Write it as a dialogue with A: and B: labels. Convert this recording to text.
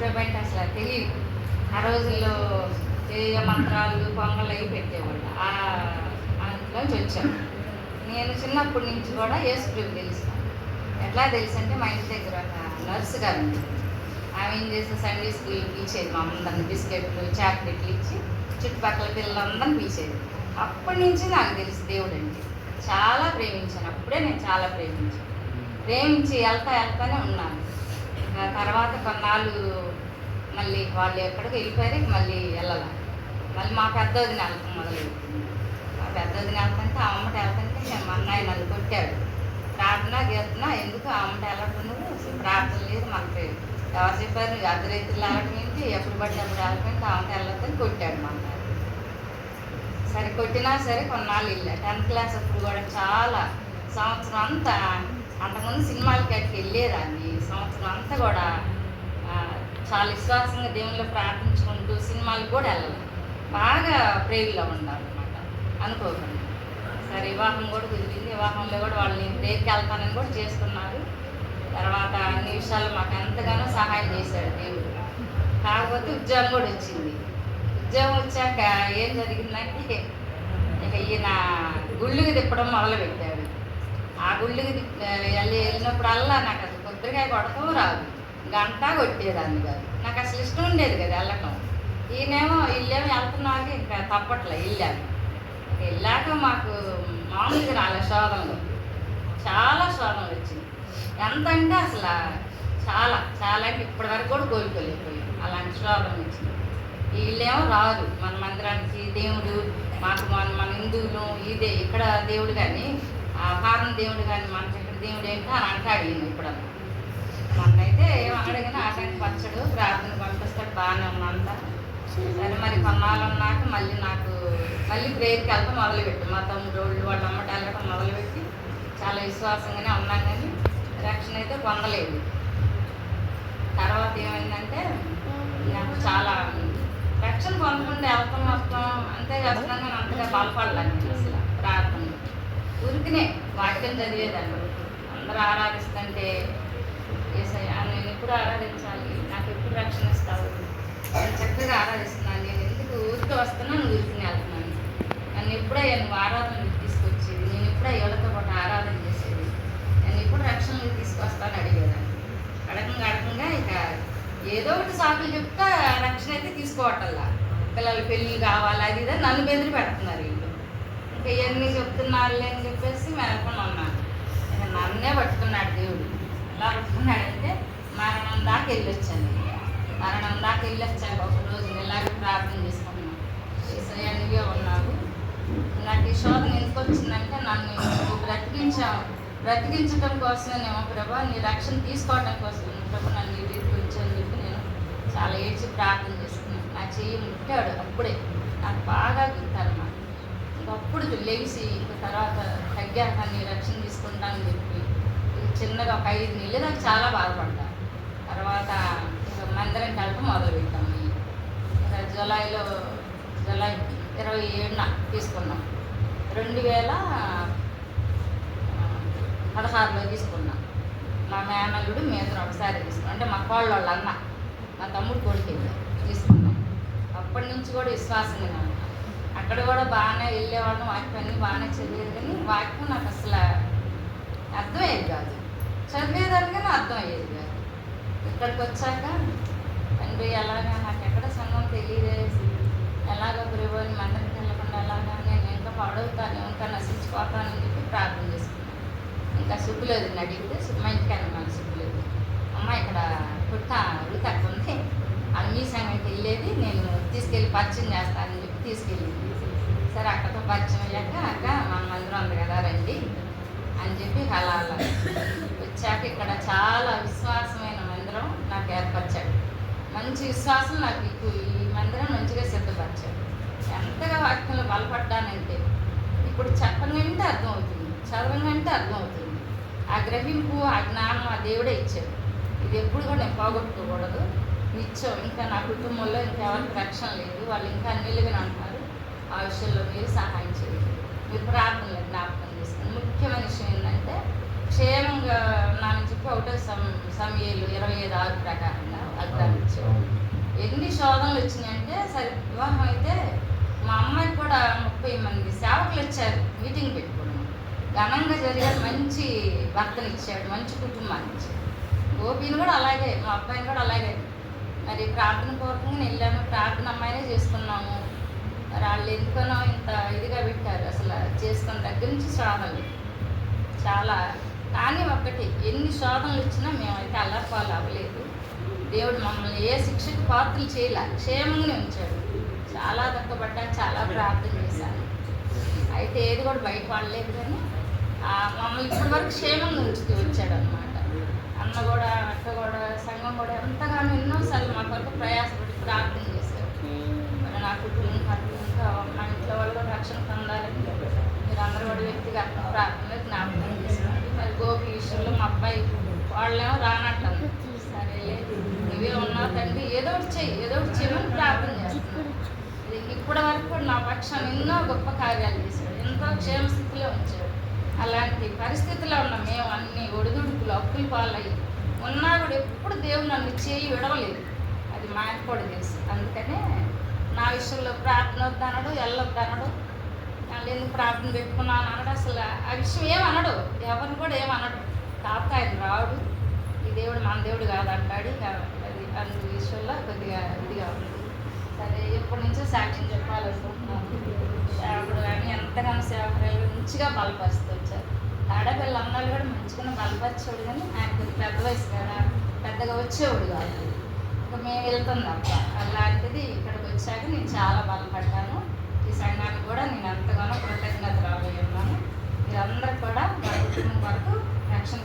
A: యేసుప్రభు అంటే అసలు తెలియదు. ఆ రోజుల్లో ఏ మంత్రాలు పొంగలు అవి పెట్టేవాళ్ళు. అందులోంచి వచ్చాను. నేను చిన్నప్పటి నుంచి కూడా యేసుప్రభు తెలుసు. ఎట్లా తెలుసు అంటే మా ఇంటి దగ్గర ఒక నర్సు గారు ఉంది. ఆమె ఏం చేసి సండే స్కూల్కి ఇచ్చేది మా అందరిని బిస్కెట్లు చాక్లెట్లు ఇచ్చి చుట్టుపక్కల పిల్లలందరినీ పిలిచేది. అప్పటి నుంచి నాకు తెలుసు దేవుడు అంటే. చాలా ప్రేమించాను. అప్పుడే నేను చాలా ప్రేమించి వెళ్తానే ఉన్నాను. ఇంకా తర్వాత కొన్నాళ్ళు మళ్ళీ వాళ్ళు ఎక్కడికి వెళ్ళిపోయారు. మళ్ళీ వెళ్ళాలి. మళ్ళీ మా పెద్ద వదిన వెళ్తాం మొదలెట్టింది. మా పెద్ద వదిన వెళ్తుంటే ఆ అమ్మట వెళ్తుంటే మా అన్నయ్య నన్ను కొట్టాడు. ప్రార్థన గీతన ఎందుకు ఆ అమ్మట వెళ్ళటం నువ్వు ప్రార్థన లేదు మనకి ఎవరు చెప్పారు అర్ధరైతులు వెళ్ళటం ఏంటి ఎప్పుడు పడినప్పుడు వెళ్ళటం ఆ అమ్మట వెళ్ళొద్దని కొట్టాడు మా అన్నయ్య. సరే కొట్టినా సరే కొన్నాళ్ళు వెళ్ళా. 10th క్లాస్ అప్పుడు కూడా చాలా సంవత్సరం అంతా అంతకుముందు సినిమాలకి అక్కడికి వెళ్ళేదాన్ని. సంవత్సరం అంతా కూడా చాలా విశ్వాసంగా దేవుళ్ళు ప్రార్థించుకుంటూ సినిమాలకు కూడా వెళ్ళాలి. బాగా ప్రేమిలో ఉండాలన్నమాట అనుకోకుండా. సరే వివాహం కూడా కుదిరింది. వివాహంలో కూడా వాళ్ళని ప్రేయర్కి వెళ్తానని కూడా చేసుకున్నారు. తర్వాత అన్ని విషయాలు మాకు ఎంతగానో సహాయం చేశాడు దేవుడు. కాకపోతే ఉద్యోగం కూడా వచ్చింది. ఉద్యోగం వచ్చాక ఏం జరిగిందంటే ఇక ఈయన గుళ్ళుకి తిప్పడం మొదలుపెట్టాడు. ఆ గుళ్ళుకి వెళ్ళినప్పుడల్లా నాకు అసలు కొబ్బరికాయ కొడతాం రాదు, గంట కొట్టేదాన్ని కాదు. నాకు అసలు ఇష్టం ఉండేది కదా వెళ్ళటం. ఈయనేమో వీళ్ళేమో వెళ్తున్నాక ఇంకా తప్పట్లే వెళ్ళాను. వెళ్ళాక మాకు మామూలుగా రాలే శోధనలు, చాలా శోధనలు వచ్చింది. ఎంత అంటే అసలు చాలా చాలా అంటే ఇప్పటి వరకు కూడా కోలుకోలేకపోయాం. అలాంటి శోధనలు వచ్చింది. వీళ్ళేమో రాదు మన మందిరానికి దేవుడు మాకు మన హిందువులు ఇదే ఇక్కడ దేవుడు కానీ ఆ కారణ దేవుడు కానీ మనకి ఇక్కడ దేవుడు ఏంటో అని అంటాడు ఈయన. ఇప్పుడు మనకైతే ఏం అడగినా ఆటంకి పచ్చడు ప్రార్థన పంపిస్తాడు బాగానే ఉన్నంతా. సరే మరి కొన్నాళ్ళు ఉన్నాక మళ్ళీ ప్రేయర్కి వెళ్తాం మొదలుపెట్టి మా తమ్ముడు వాళ్ళ అమ్మట వెళ్ళడం మొదలుపెట్టి చాలా విశ్వాసంగానే ఉన్నాం కానీ రక్షణ అయితే పొందలేదు. తర్వాత ఏమైందంటే నాకు చాలా రక్షణ పొందకుండా వెళ్తాం వస్తాం అంతే చేస్తాం కానీ అంతగా బలపడలేదు అసలు. ప్రార్థన ఊరికినే వాక్యం చదివేదాన్ని. అందరూ ఆరాధిస్తుంటే ఏసయ్యా నేను ఎప్పుడు ఆరాధించాలి, నాకు ఎప్పుడు రక్షణ ఇస్తావు, నేను చక్కగా ఆరాధిస్తున్నాను, నేను ఎందుకు ఊరికి వస్తున్నాను ఊరికి వెళ్తున్నాను, నన్ను ఎప్పుడే నువ్వు ఆరాధనకి తీసుకొచ్చేది, నేను ఎప్పుడే ఎవరితో పాటు ఆరాధన చేసేది, నేను ఎప్పుడు రక్షణకి తీసుకొస్తాను అడిగేదాన్ని. అడగంగా ఇక ఏదో ఒకటి సాకులు చెప్తా రక్షణ అయితే తీసుకోవటల్లా. పిల్లలు పెళ్ళి కావాలి అది ఇదని నన్ను బెదిరి పెడుతున్నారు వీళ్ళు. ఇంకా ఇవన్నీ చెప్తున్నారులే అని చెప్పేసి మెలకుండా ఉన్నాను. ఇక నన్నే పట్టుకున్నాడు దేవుడు. ఎలా పట్టుకున్నాడంటే మరణం దాకా వెళ్ళొచ్చాను. ఒక రోజు ఇలాగే ప్రార్థన చేసుకున్నాను. ఏసయ్యనిగా ఉన్నావు, నాకు ఈ శోధన ఎందుకు వచ్చిందంటే నన్ను బ్రతికించడం కోసమేనేమో ప్రభా, నీ రక్షణ తీసుకోవడం కోసం ప్రభు నన్ను ఈ రీతికి ఉంచని చెప్పి నేను చాలా ఏడ్చి ప్రార్థన చేసుకున్నాను. నా చెయ్యి ముట్టాడు. అప్పుడే నాకు బాగా గుర్తారన్నమాట. ఇంకప్పుడు లెగిసి ఇంక తర్వాత తగ్గాక నీ రక్షణ తీసుకుంటానని చెప్పి చిన్నగా ఒక 5 నెలలు నాకు చాలా బాధపడ్డా. తర్వాత ఇంకా మందిరంకి వెళ్ళటం మొదలుపెట్టాము. ఇంకా జూలై 27న తీసుకున్నాం. 2016లో తీసుకున్నాం. మా మేనల్లుడు మీద ఒకసారి తీసుకున్నాం. అంటే మా కోళ్ళ అన్న మా తమ్ముడు కొడుకు తీసుకున్నాం. అప్పటి నుంచి కూడా విశ్వాసంగా ఉన్నాను. అక్కడ కూడా బాగానే వెళ్ళేవాళ్ళం, వాక్యం అన్నీ బాగానే చదివేది కానీ వాక్యం నాకు అసలు అర్థమయ్యేది కాదు. చదివేదాన్ని కానీ అర్థమయ్యేది కాదు. ఇక్కడికి వచ్చాక తండ్రి ఎలాగా నాకు ఎక్కడ సంఘం తెలియదేసి ఎలాగో గురువుని మందిరికి వెళ్ళకుండా ఎలాగా నేను ఇంకా పాడవుతాను, ఇంకా నశించిపోతానని చెప్పి ప్రార్థన చేసుకున్నాను. ఇంకా సుబ్బులేదు అడిగితే మా ఇంటికి వెళ్ళమని సుబ్బులేదు అమ్మ ఇక్కడ రుత అక్కడ ఉంది అది మీ సంఘంకి వెళ్ళేది, నేను తీసుకెళ్ళి పరిచయం చేస్తానని చెప్పి తీసుకెళ్ళింది. సరే అక్కతో పరిచయం అయ్యాక అక్క మన మందిరం ఉంది కదా రండి అని చెప్పి అలా వచ్చాక ఇక్కడ చాలా విశ్వాసమైన మందిరం నాకు ఏర్పరిచాడు. మంచి విశ్వాసం నాకు ఈ మందిరం మంచిగా సిద్ధపరిచాడు. ఎంతగా వాక్యంలో బలపడ్డానంటే ఇప్పుడు చెప్పంగంటే అర్థమవుతుంది, చదవంగంటే అర్థమవుతుంది. ఆ గ్రహింపు ఆ జ్ఞానం ఆ దేవుడే ఇచ్చాడు. ఇది ఎప్పుడు కూడా నేను పోగొట్టుకోకూడదు. నిత్యం ఇంకా నా కుటుంబంలో ఇంకెవరికి రక్షణ లేదు, వాళ్ళు ఇంకా నిలువని అంటారు. ఆ విషయంలో మీరు సహాయం చేయండి. మీరు ప్రార్థనలు జ్ఞాపకం చేసుకోండి. ముఖ్యమైన విషయం ఏంటంటే క్షేమంగా నా నుంచి చెప్పి ఒకటో సమూయేలు 25:6 ప్రకారంగా వాగ్దానం ఇచ్చాడు. ఎన్ని శోధనలు వచ్చినాయంటే సరే వివాహం అయితే మా అమ్మాయికి కూడా 30 మంది సేవకులు వచ్చారు, మీటింగ్ పెట్టుకున్నాం. ఘనంగా జరిగాడు, మంచి భర్తను ఇచ్చాడు, మంచి కుటుంబాన్ని ఇచ్చాడు. గోపిని కూడా అలాగే, మా అబ్బాయిని కూడా అలాగే. మరి ప్రార్థన పూర్వకంగా వెళ్ళాము, ప్రార్థన అమ్మాయినే చేసుకున్నాము. మరి వాళ్ళు ఎందుకనో ఇంత ఇదిగా పెట్టారు, అసలు చేసుకున్న దగ్గర నుంచి శోధనలు చాలా. కానీ ఒక్కటి, ఎన్ని శోధనలు వచ్చినా మేమైతే అల్లపాలు అవ్వలేదు. దేవుడు మమ్మల్ని ఏ శిక్షకు పాత్రలు చేయలే, క్షేమంగానే ఉంచాడు. చాలా దక్కబడ్డా, చాలా ప్రార్థన చేశాను. అయితే ఏది కూడా బయట పడలేదు, కానీ మమ్మల్ని ఇప్పటి వరకు క్షేమంగా ఉంచుతూ వచ్చాడు అనమాట. అన్న కూడా, అక్క కూడా, సంఘం కూడా ఎంతగానో ఎన్నోసార్లు మా కొరకు ప్రయాసపడి ప్రార్థన చేశారు. మరి నా కుటుంబం పట్ల, ఇంకా మా ఇంట్లో వాళ్ళు కూడా రక్షణ పొందాలని మీరు అందరూ కూడా వ్యక్తిగత ప్రార్థనలో జ్ఞాపకం చేస్తున్నారు. మరి గోపి విషయంలో మా అబ్బాయి వాళ్ళేమో రానట్లేదు. సరేలే, నువ్వే ఉన్నావు తండ్రి, ఏదో ఒకటి చెయ్యి, ఏదో ఒకటి చేయమని ప్రార్థన చేస్తున్నాను. ఇప్పటి వరకు కూడా నా పక్షాన్ని ఎన్నో గొప్ప కార్యాలు చేశాడు, ఎంతో క్షేమ స్థితిలో ఉంచాడు. అలాంటి పరిస్థితిలో ఉన్న మేము అన్ని ఒడిదుడుకులు, అప్పులు పాలయ్యి ఉన్నా కూడా ఎప్పుడు దేవుడు నన్ను చేయి విడవలేదు. అది మా ఆయన కూడా తెలుసు. అందుకనే నా విషయంలో ప్రార్థన వద్దనడు, వెళ్ళొద్దనడు, వాళ్ళు ఎందుకు ప్రార్థన పెట్టుకున్నాను అనడు. అసలు ఆ విషయం ఏమనడు, ఎవరిని కూడా ఏమనడు. కాకపోతే ఆయన రాడు, ఈ దేవుడు మన దేవుడు కాదంటాడు. అది అందు విషయంలో కొద్దిగా ఇదిగా ఉంది. సరే, ఎప్పటి నుంచో సాక్ష్యం చెప్పాలనుకుంటున్నాను. సేవకుడు కానీ ఎంతగానో సేవకులు మంచిగా బలపరుస్తూ వచ్చారు. ఆడపిల్ల అన్నాళ్ళు కూడా మంచిగా బలపరిచేవాడు, కానీ ఆయన కొద్దిగా పెద్ద వయసు కదా, పెద్దగా వచ్చేవాడు కాదు. ఇంకా మేము వెళ్తున్నాం. అలాంటిది ఇక్కడికి వచ్చాక నేను చాలా బలపడ్డాను. ఈ సంఘానికి కూడా నేను ఎంతగానో కృతజ్ఞతలు ఉన్నాను. మీరందరూ కూడా మా కుటుంబం వరకు రక్షణ